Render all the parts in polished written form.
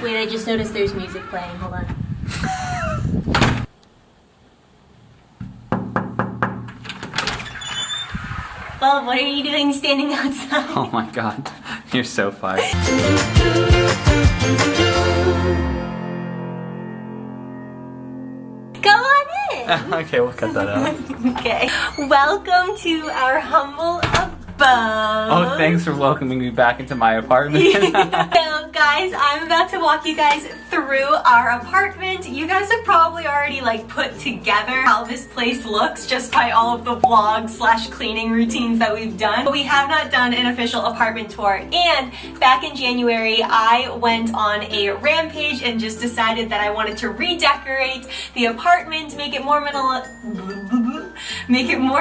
Wait, I just noticed there's music playing. Hold on. Well, what are you doing standing outside? Oh my god, you're so funny. Go on in! Okay, we'll cut that out. Okay. Welcome to our humble abode. Oh, thanks for welcoming me back into my apartment. So guys, I'm about to walk you guys through our apartment. You guys have probably already like put together how this place looks just by all of the vlogs / cleaning routines that we've done. But we have not done an official apartment tour. And back in January, I went on a rampage and just decided that I wanted to redecorate the apartment, make it more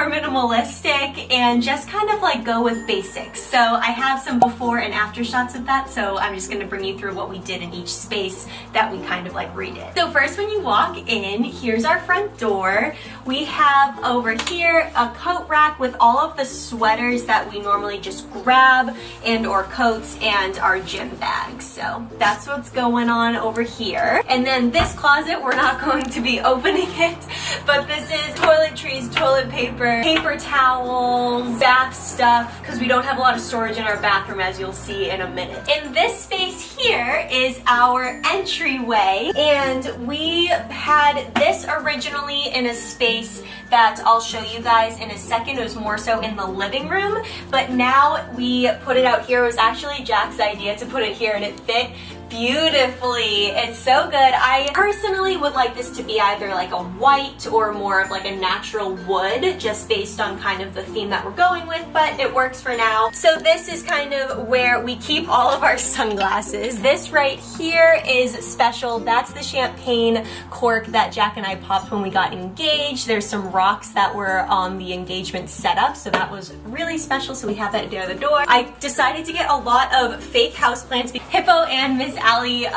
minimalistic, and just kind of like go with basics. So I have some before and after shots of that, so I'm just gonna bring you through what we did in each space that we kind of like redid. So first, when you walk in, here's our front door. We have over here a coat rack with all of the sweaters that we normally just grab and or coats and our gym bags. So that's what's going on over here. And then this closet, we're not going to be opening it, but this is toiletries, toilet paper, paper towels, bath stuff, because we don't have a lot of storage in our bathroom, as you'll see in a minute. In this space here is our entryway, and we had this originally in a space that I'll show you guys in a second. It was more so in the living room, but now we put it out here. It was actually Jack's idea to put it here, and it fit beautifully. It's so good. I personally would like this to be either like a white or more of like a natural wood, just based on kind of the theme that we're going with, but it works for now. So this is kind of where we keep all of our sunglasses. This right here is special. That's the champagne cork that Jack and I popped when we got engaged. There's some rocks that were on the engagement setup, so that was really special, so we have that near the door. I decided to get a lot of fake houseplants. Hippo and Miss Allie,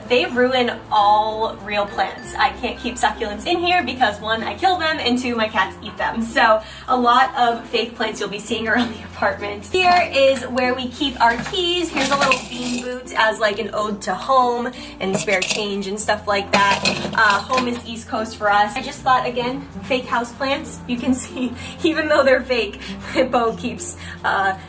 they ruin all real plants. I can't keep succulents in here because one, I kill them, and two, my cats eat them. So a lot of fake plants you'll be seeing around the apartment. Here is where we keep our keys. Here's a little bean boot as like an ode to home and spare change and stuff like that. Home is East Coast for us. I just thought, again, fake houseplants. You can see, even though they're fake, Hippo keeps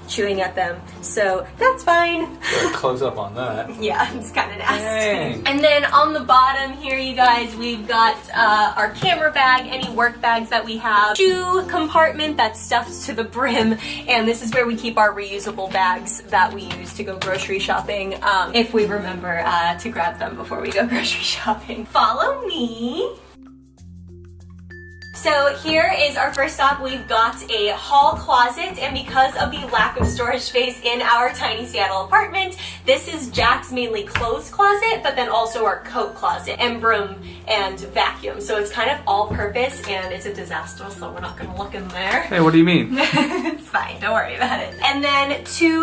chewing at them. So that's fine. Close up on that. Yeah. It's kind of nasty. Dang. And then on the bottom here, you guys, we've got our camera bag, any work bags that we have, shoe compartment that's stuffed to the brim, and this is where we keep our reusable bags that we use to go grocery shopping, if we remember to grab them before we go grocery shopping. Follow me. So here is our first stop. We've got a hall closet, and because of the lack of storage space in our tiny Seattle apartment, this is Jack's mainly clothes closet, but then also our coat closet and broom and vacuum. So it's kind of all purpose, and it's a disaster, so we're not gonna look in there. Hey, what do you mean? It's fine, don't worry about it. And then to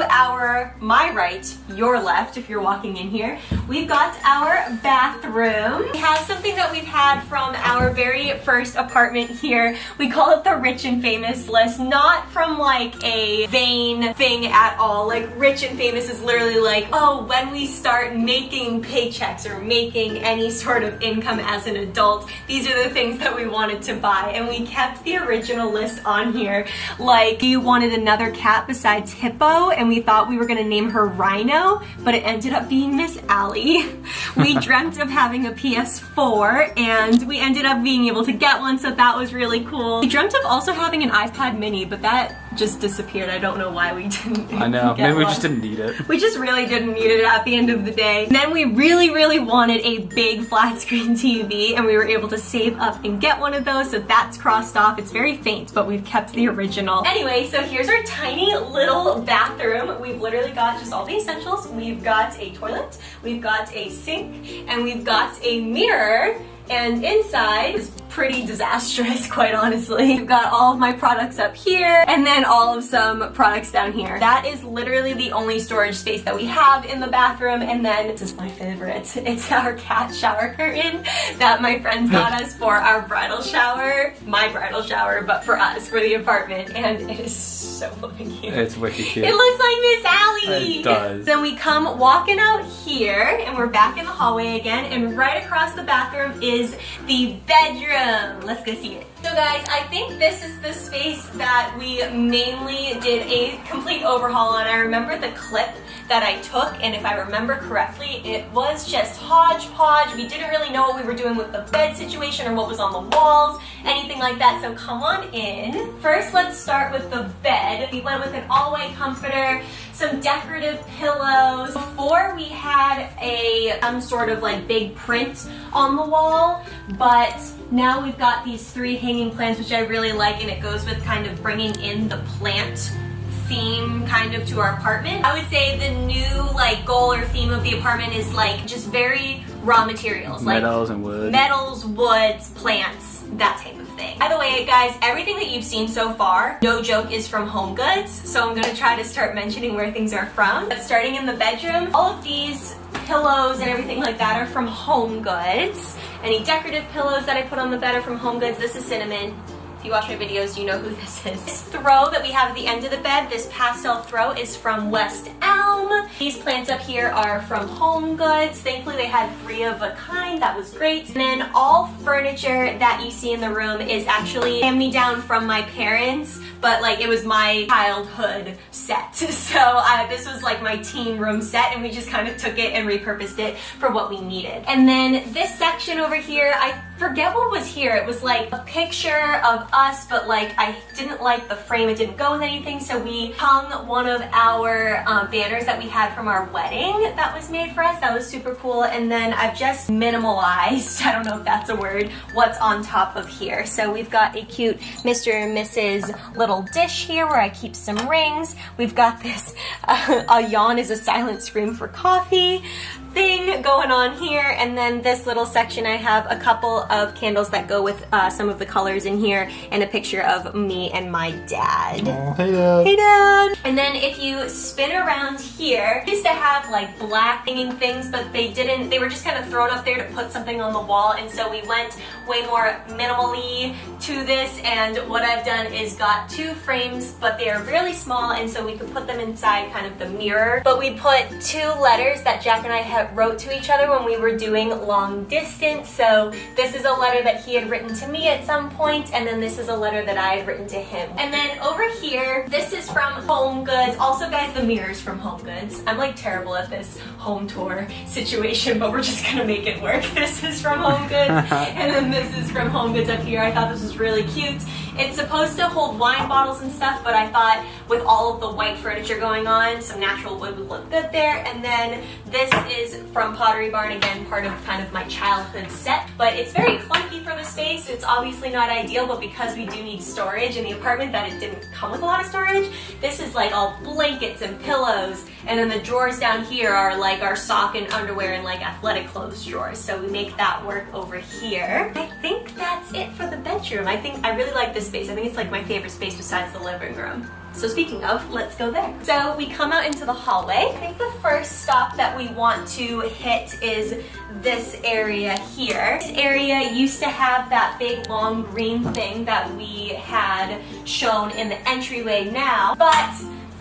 my right, your left, if you're walking in here, we've got our bathroom. We have something that we've had from our very first apartment here. We call it the rich and famous list, not from like a vain thing at all. Like, rich and famous is literally like, oh, when we start making paychecks or making any sort of income as an adult, these are the things that we wanted to buy. And we kept the original list on here. Like, you wanted another cat besides Hippo, and we thought we were gonna name her Rhino, but it ended up being Miss Allie. We dreamt of having a PS4, and we ended up being able to get one, so that was really cool. We dreamt of also having an iPad mini, but that just disappeared. I don't know why we didn't. I know, maybe we just didn't need it. We just really didn't need it at the end of the day. And then we really wanted a big flat screen TV, and we were able to save up and get one of those, so that's crossed off. It's very faint, but we've kept the original. Anyway, so here's our tiny little bathroom. We've literally got just all the essentials. We've got a toilet, we've got a sink, and we've got a mirror. And inside is pretty disastrous, quite honestly. We've got all of my products up here, and then all of some products down here. That is literally the only storage space that we have in the bathroom. And then, this is my favorite, it's our cat shower curtain that my friends got us for our bridal shower. My bridal shower, but for us, for the apartment. And it is so flipping cute. It's wicked cute. It looks like Miss Allie. It does. Then we come walking out here, and we're back in the hallway again, and right across the bathroom is the bedroom. Let's go see it. So guys, I think this is the space that we mainly did a complete overhaul on. I remember the clip that I took, and if I remember correctly, it was just hodgepodge. We didn't really know what we were doing with the bed situation or what was on the walls, anything like that, so come on in. First, let's start with the bed. We went with an all-white comforter, some decorative pillows. Before we had some sort of like big print on the wall, but now we've got these 3 hanging plants, which I really like, and it goes with kind of bringing in the plant theme kind of to our apartment. I would say the new like goal or theme of the apartment is like just very raw materials, like metals and wood. Metals, woods, plants, that type of thing. By the way, guys, everything that you've seen so far, no joke, is from Home Goods. So I'm gonna try to start mentioning where things are from. But starting in the bedroom, all of these pillows and everything like that are from Home Goods. Any decorative pillows that I put on the bed are from Home Goods. This is Cinnamon. If you watch my videos, you know who this is. This throw that we have at the end of the bed, this pastel throw, is from West Elm. These plants up here are from Home Goods. Thankfully, they had 3 of a kind. That was great. And then all furniture that you see in the room is actually hand-me-down from my parents, but like it was my childhood set. So this was like my teen room set, and we just kind of took it and repurposed it for what we needed. And then this section over here, I forget what was here. It was like a picture of us, but like I didn't like the frame. It didn't go with anything, so we hung one of our banners that we had from our wedding that was made for us. That was super cool. And then I've just minimalized, I don't know if that's a word, what's on top of here. So we've got a cute Mr. and Mrs. little dish here where I keep some rings. We've got this a yawn is a silent scream for coffee thing going on here, and then this little section I have a couple of candles that go with some of the colors in here, and a picture of me and my dad. Oh, hey Dad. Hey Dad! And then if you spin around here, we used to have like black hanging things, but they were just kind of thrown up there to put something on the wall, and so we went way more minimally to this, and what I've done is got 2 frames, but they are really small, and so we could put them inside kind of the mirror. But we put 2 letters that Jack and I wrote to each other when we were doing long distance. So this is a letter that he had written to me at some point, and then this is a letter that I had written to him. And then over here, this is from Home Goods. Also, guys, the mirror's from Home Goods. I'm like terrible at this home tour situation, but we're just gonna make it work. This is from Home Goods, and then this is from Home Goods up here. I thought this was really cute. It's supposed to hold wine bottles and stuff, but I thought with all of the white furniture going on, some natural wood would look good there. And then this is from Pottery Barn, again, part of kind of my childhood set, but it's very clunky for the space. It's obviously not ideal, but because we do need storage in the apartment, that it didn't come with a lot of storage, this is like all blankets and pillows, and then the drawers down here are like our sock and underwear and like athletic clothes drawers, so we make that work over here. I think that's it for the bedroom. I really like this space. I think it's like my favorite space besides the living room. So speaking of, let's go there. So we come out into the hallway. I think the first stop that we want to hit is this area here. This area used to have that big long green thing that we had shown in the entryway now, but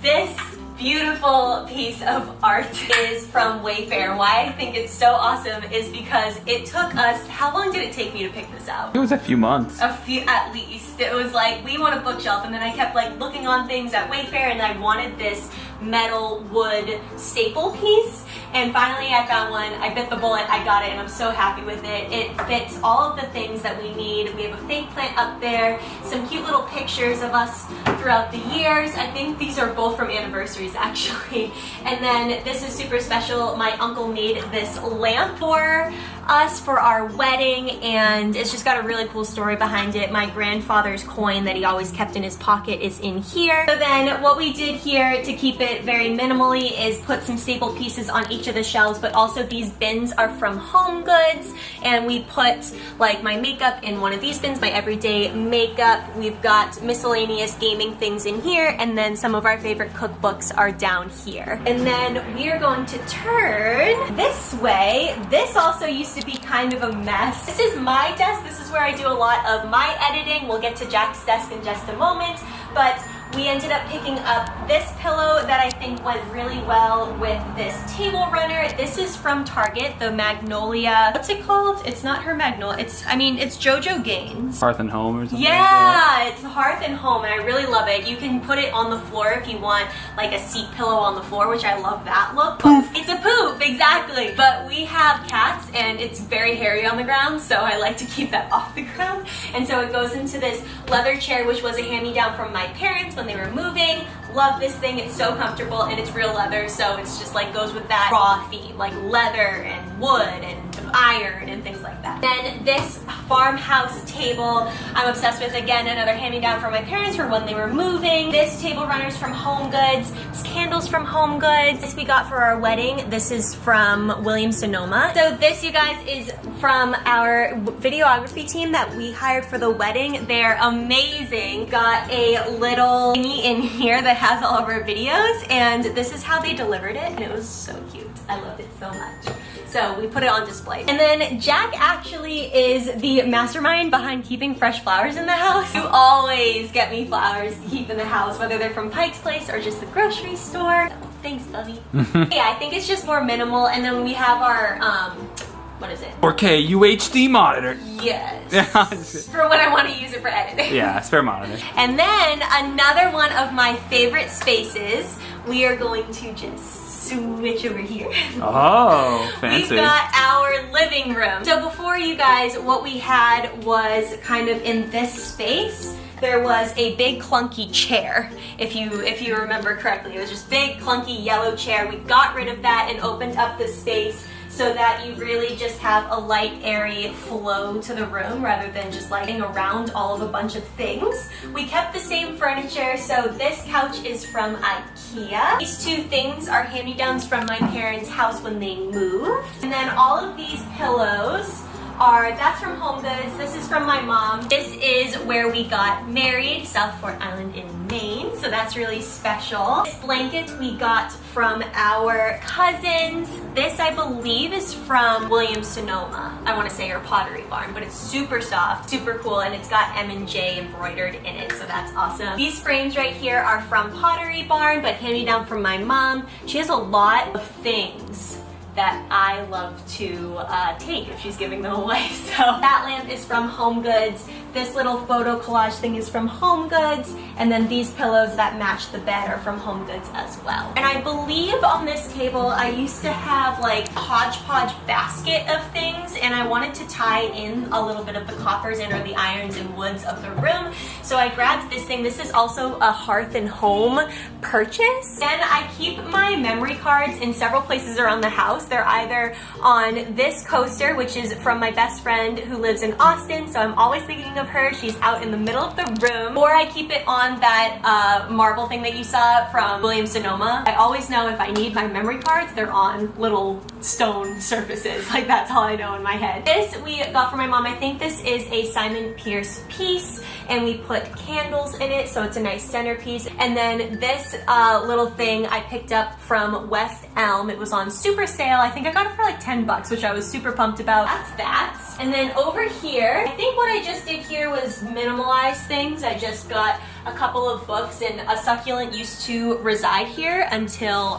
this beautiful piece of art is from Wayfair. Why I think it's so awesome is because it took us, how long did it take me to pick this out? It was a few months. A few at least. It was like, we want a bookshelf, and then I kept like looking on things at Wayfair, and I wanted this metal wood staple piece, and finally I found one. I bit the bullet, I got it, and I'm so happy with it. It fits all of the things that we need. We have a fake plant up there, some cute little pictures of us throughout the years. I think these are both from anniversaries actually. And then this is super special. My uncle made this lamp for us for our wedding, and it's just got a really cool story behind it. My grandfather's coin that he always kept in his pocket is in here. So then what we did here to keep it very minimally is put some staple pieces on each of the shelves, but also these bins are from Home Goods, and we put like my makeup in one of these bins, my everyday makeup. We've got miscellaneous gaming things in here, and then some of our favorite cookbooks are down here. And then we are going to turn this way. This also used to be kind of a mess. This is my desk. This is where I do a lot of my editing. We'll get to Jack's desk in just a moment, but we ended up picking up this pillow that I think went really well with this table runner. This is from Target, the Magnolia. What's it called? It's not her Magnolia. It's Jojo Gaines. Hearth and Home or something like Yeah, that? it's Hearth and Home, and I really love it. You can put it on the floor if you want like a seat pillow on the floor, which I love that look. Poof. It's a poof, exactly. But we have cats and it's very hairy on the ground, so I like to keep that off the ground. And so it goes into this leather chair, which was a hand-me-down from my parents when they were moving. Love this thing. It's so comfortable and it's real leather, so it's just like goes with that raw theme, like leather and wood and iron and things like that. Then this farmhouse table I'm obsessed with. Again, another hand-me-down from my parents for when they were moving. This table runner's from Home Goods. This candle's from Home Goods. This we got for our wedding. This is from Williams-Sonoma. So this, you guys, is from our videography team that we hired for the wedding. They're amazing. Got a little thingy in here that has all of our videos, and this is how they delivered it, and it was so cute. I loved it so much. So we put it on display. And then Jack actually is the mastermind behind keeping fresh flowers in the house. You always get me flowers to keep in the house, whether they're from Pike's Place or just the grocery store. So, thanks, Bubby. Yeah, I think it's just more minimal. And then we have our, what is it? 4K UHD monitor. Yes. For when I want to use it for editing. Yeah, spare monitor. And then another one of my favorite spaces, we are going to just switch over here. Oh, fancy. We've got our living room. So before, you guys, what we had was kind of in this space, there was a big clunky chair. If you remember correctly, it was just big clunky yellow chair. We got rid of that and opened up the space so that you really just have a light, airy flow to the room rather than just lighting around all of a bunch of things. We kept the same furniture, so this couch is from IKEA. These two things are hand-me-downs from my parents' house when they moved. And then all of these pillows that's from Home Goods. This is from my mom. This is where we got married, South Fort Island in Maine, so that's really special. This blanket we got from our cousins. This, I believe, is from Williams-Sonoma. I want to say, or Pottery Barn, but it's super soft, super cool, and it's got M&J embroidered in it, so that's awesome. These frames right here are from Pottery Barn, but hand-me-down from my mom. She has a lot of things that I love to take if she's giving them away. So that lamp is from Home Goods. This little photo collage thing is from Home Goods. And then these pillows that match the bed are from Home Goods as well. And I believe on this table, I used to have like a hodgepodge basket of things, and I wanted to tie in a little bit of the coppers and or the irons and woods of the room. So I grabbed this thing. This is also a Hearth and Home purchase. Then I keep my memory cards in several places around the house. They're either on this coaster, which is from my best friend who lives in Austin, so I'm always thinking of her. She's out in the middle of the room. Or I keep it on that marble thing that you saw from Williams-Sonoma. I always know if I need my memory cards, they're on little stone surfaces. Like, that's all I know in my head. This we got from my mom. I think this is a Simon Pierce piece, and we put candles in it, so it's a nice centerpiece. And then this little thing I picked up from West Elm. It was on super sale. I think I got it for like 10 bucks, which I was super pumped about. That's that. And then over here, I think what I just did here was minimalize things. I just got a couple of books, and a succulent used to reside here until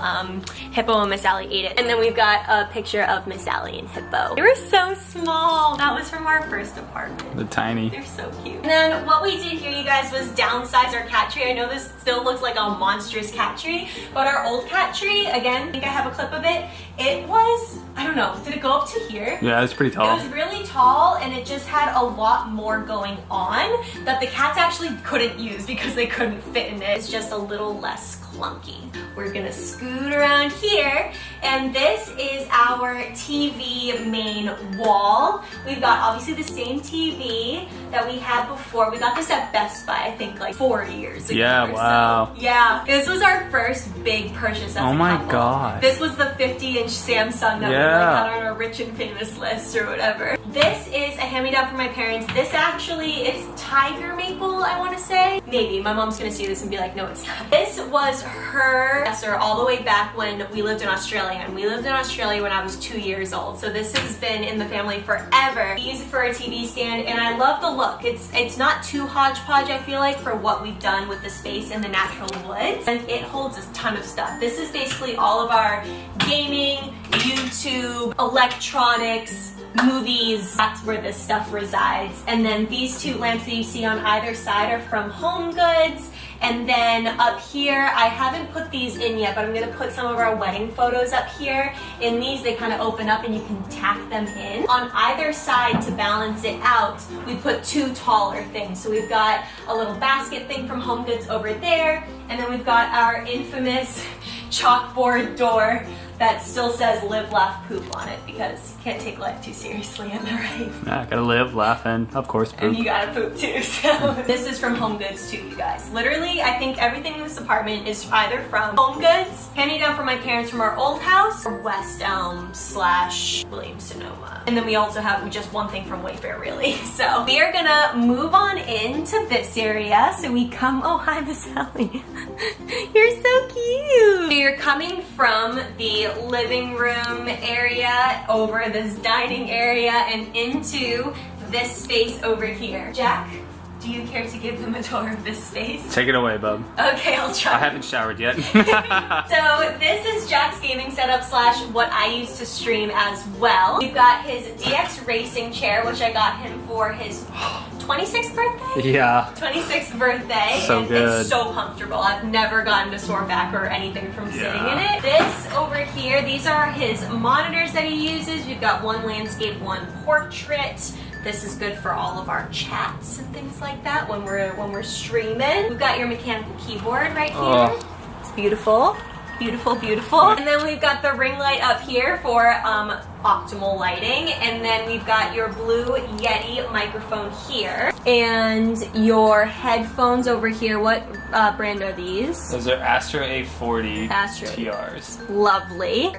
Hippo and Miss Sally ate it. And then we've got a picture of Miss Sally and Hippo. They were so small. That was from our first apartment. The tiny. They're so cute. And then what we did here, you guys, was downsize our cat tree. I know this still looks like a monstrous cat tree, but our old cat tree, again, I think I have a clip of it. It was, I don't know, did it go up to here? Yeah, it's pretty tall. It was really tall, and it just had a lot more going on that the cats actually couldn't use because they couldn't fit in it. It's just a little less clunky. We're gonna scoot around here, and this is our TV main wall. We've got obviously the same TV that we had before. We got this at Best Buy, I think like 4 years ago. Yeah, wow. So. Yeah, this was our first big purchase as a couple. Oh my god. This was the 50-inch Samsung that we like had on our rich and famous list or whatever. This is a hand-me-down from my parents. This actually, it's tiger maple, I want to say. Maybe. My mom's gonna see this and be like, no, it's not. This was her dresser all the way back when we lived in Australia, Australian. We lived in Australia when I was 2 years old, so this has been in the family forever. We use it for a TV stand, and I love the look. It's not too hodgepodge, I feel like, for what we've done with the space and the natural woods, and it holds a ton of stuff. This is basically all of our gaming, YouTube, electronics, movies. That's where this stuff resides. And then these two lamps that you see on either side are from Home Goods. And then up here, I haven't put these in yet, but I'm gonna put some of our wedding photos up here. In these, they kind of open up and you can tack them in. On either side, to balance it out, we put two taller things. So we've got a little basket thing from Home Goods over there, and then we've got our infamous chalkboard door that still says live, laugh, poop on it, because you can't take life too seriously, am I right? Yeah, gotta live, laugh, and of course poop. And you gotta poop too, so. This is from Home Goods too, you guys. Literally, I think everything in this apartment is either from Home Goods, handed down from my parents from our old house, or West Elm / Williams-Sonoma. And then we also have just one thing from Wayfair, really. So we are gonna move on into this area. So we come, oh hi Miss Ellie. You're so cute. So you're coming from the living room area over this dining area and into this space over here. Jack, do you care to give them a tour of this space? Take it away, bub. Okay, I'll try. I haven't showered yet. So this is Jack's gaming setup / what I use to stream as well. We've got his DX racing chair, which I got him for his 26th birthday? Yeah. 26th birthday. So and good. It's so comfortable. I've never gotten a sore back or anything from sitting in it. This over here, these are his monitors that he uses. We've got one landscape, one portrait. This is good for all of our chats and things like that when we're streaming. We've got your mechanical keyboard right here. Oh. It's beautiful. Beautiful, beautiful. And then we've got the ring light up here for optimal lighting. And then we've got your blue Yeti microphone here. And your headphones over here. What brand are these? Those are Astro A40 Astro TRs. Lovely.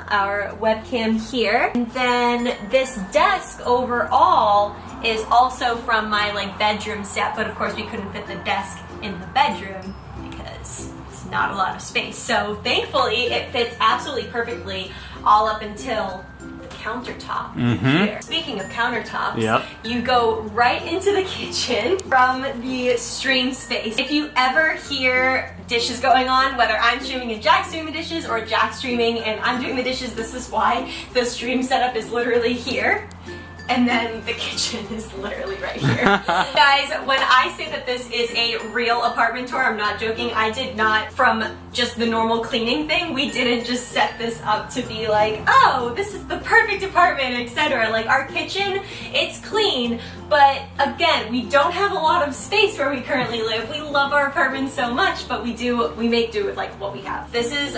Our webcam here. And then this desk overall is also from my bedroom set, but of course we couldn't fit the desk in the bedroom because it's not a lot of space. So thankfully it fits absolutely perfectly all up until the countertop here. Speaking of countertops, you go right into the kitchen from the stream space. If you ever hear dishes going on, whether I'm streaming and Jack's doing the dishes or Jack's streaming and I'm doing the dishes, this is why. The stream setup is literally here. And then the kitchen is literally right here. Guys, when I say that this is a real apartment tour, I'm not joking. I did not, from just the normal cleaning thing, we didn't just set this up to be like, oh, this is the perfect apartment, etc. Our kitchen, it's clean, but again, we don't have a lot of space where we currently live. We love our apartment so much, but we make do with what we have. This is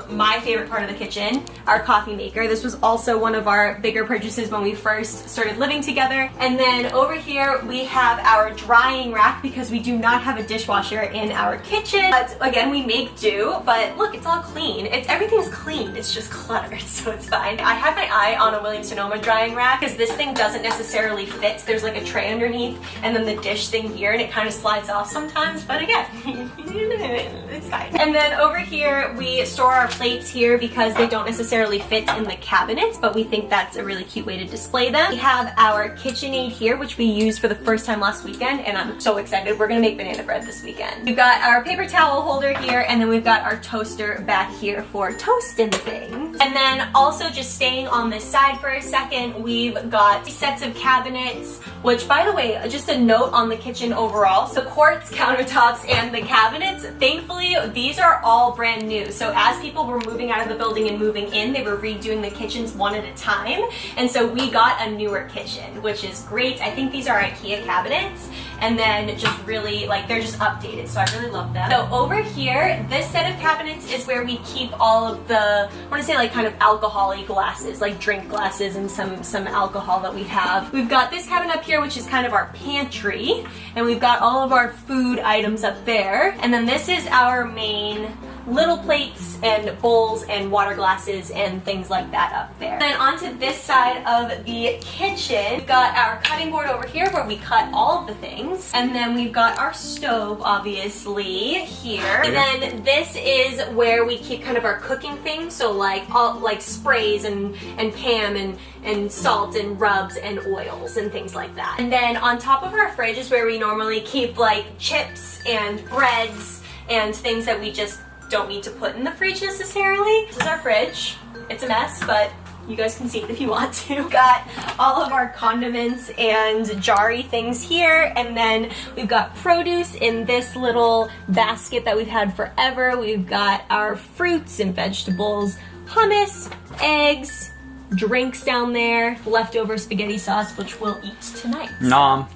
my favorite part of the kitchen, our coffee maker. This was also one of our bigger purchases when we first started living together. And then over here we have our drying rack because we do not have a dishwasher in our kitchen. But again, we make do, but look, it's all clean. Everything's clean, it's just cluttered, so it's fine. I have my eye on a Williams-Sonoma drying rack because this thing doesn't necessarily fit. There's a tray underneath and then the dish thing here, and it kind of slides off sometimes, but again, it's fine. And then over here we store our plates here because they don't necessarily fit in the cabinets, but we think that's a really cute way to display them. We have our KitchenAid here, which we used for the first time last weekend, and I'm so excited. We're gonna make banana bread this weekend. We've got our paper towel holder here, and then we've got our toaster back here for toasting things. And then also just staying on this side for a second, we've got sets of cabinets, which by the way, just a note on the kitchen overall, so quartz countertops and the cabinets, thankfully these are all brand new. So as people were moving out of the building and moving in, they were redoing the kitchens one at a time, and so we got a newer kitchen, which is great. I think these are IKEA cabinets, and then just really they're just updated, so I really love them. So over here, this set of cabinets is where we keep all of the, I want to say kind of alcohol-y glasses, drink glasses and some alcohol that we have. We've got this cabinet up here, which is kind of our pantry, and we've got all of our food items up there. And then this is our main little plates and bowls and water glasses and things like that up there. Then onto this side of the kitchen, we've got our cutting board over here where we cut all of the things. And then we've got our stove, obviously, here. And then this is where we keep kind of our cooking things, so like sprays and Pam and salt and rubs and oils and things like that. And then on top of our fridge is where we normally keep like chips and breads and things that we just don't need to put in the fridge necessarily. This is our fridge. It's a mess, but you guys can see it if you want to. Got all of our condiments and jarry things here, and then we've got produce in this little basket that we've had forever. We've got our fruits and vegetables, hummus, eggs, drinks down there, leftover spaghetti sauce, which we'll eat tonight. Nom.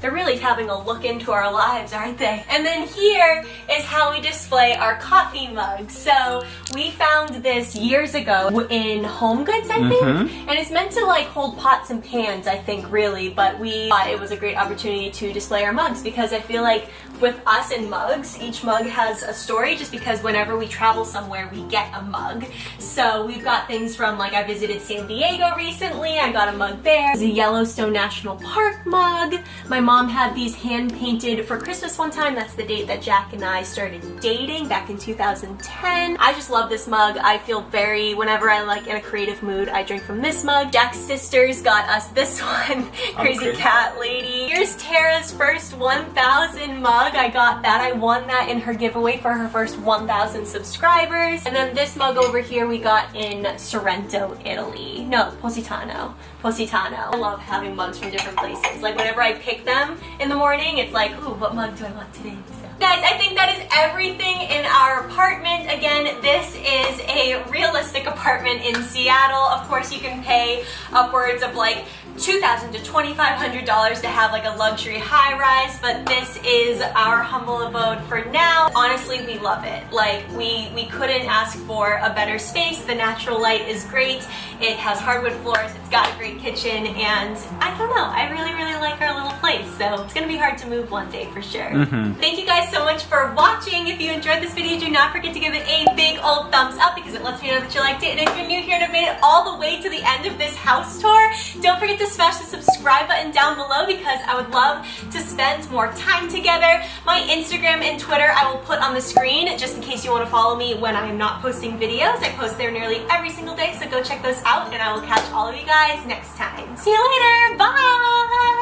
They're really having a look into our lives, aren't they? And then here is how we display our coffee mugs. So we found this years ago in Home Goods, I think. And it's meant to like hold pots and pans, I think, really. But we thought it was a great opportunity to display our mugs because I feel like with us and mugs, each mug has a story just because whenever we travel somewhere, we get a mug. So we've got things from, like, I visited San Diego recently, I got a mug there. There's a Yellowstone National Park mug. My mom had these hand painted for Christmas one time. That's the date that Jack and I started dating back in 2010. I just love this mug. I feel very, whenever I'm like in a creative mood, I drink from this mug. Jack's sisters got us this one, Crazy Cat Lady. Here's Tara's first 1,000 mug. I got that. I won that in her giveaway for her first 1,000 subscribers. And then this mug over here we got in Sorrento, Italy. No, Positano. I love having mugs from different places. Like whenever I pick them in the morning, it's like, ooh, what mug do I want today? So. Guys, I think that is everything in our apartment. Again, this is a realistic apartment in Seattle. Of course, you can pay upwards of like $2,000 to $2,500 to have like a luxury high-rise, but this is our humble abode for now. Honestly, we love it. Like, we couldn't ask for a better space. The natural light is great. It has hardwood floors. It's got a great kitchen, and I don't know. I really, really like our little place, so it's gonna be hard to move one day for sure. Thank you guys so much for watching. If you enjoyed this video, do not forget to give it a big old thumbs up because it lets me know that you liked it. And if you're new here and have made it all the way to the end of this house tour, don't forget to smash the subscribe button down below because I would love to spend more time together. My Instagram and Twitter I will put on the screen just in case you want to follow me when I am not posting videos. I post there nearly every single day, so go check those out, and I will catch all of you guys next time. See you later. Bye!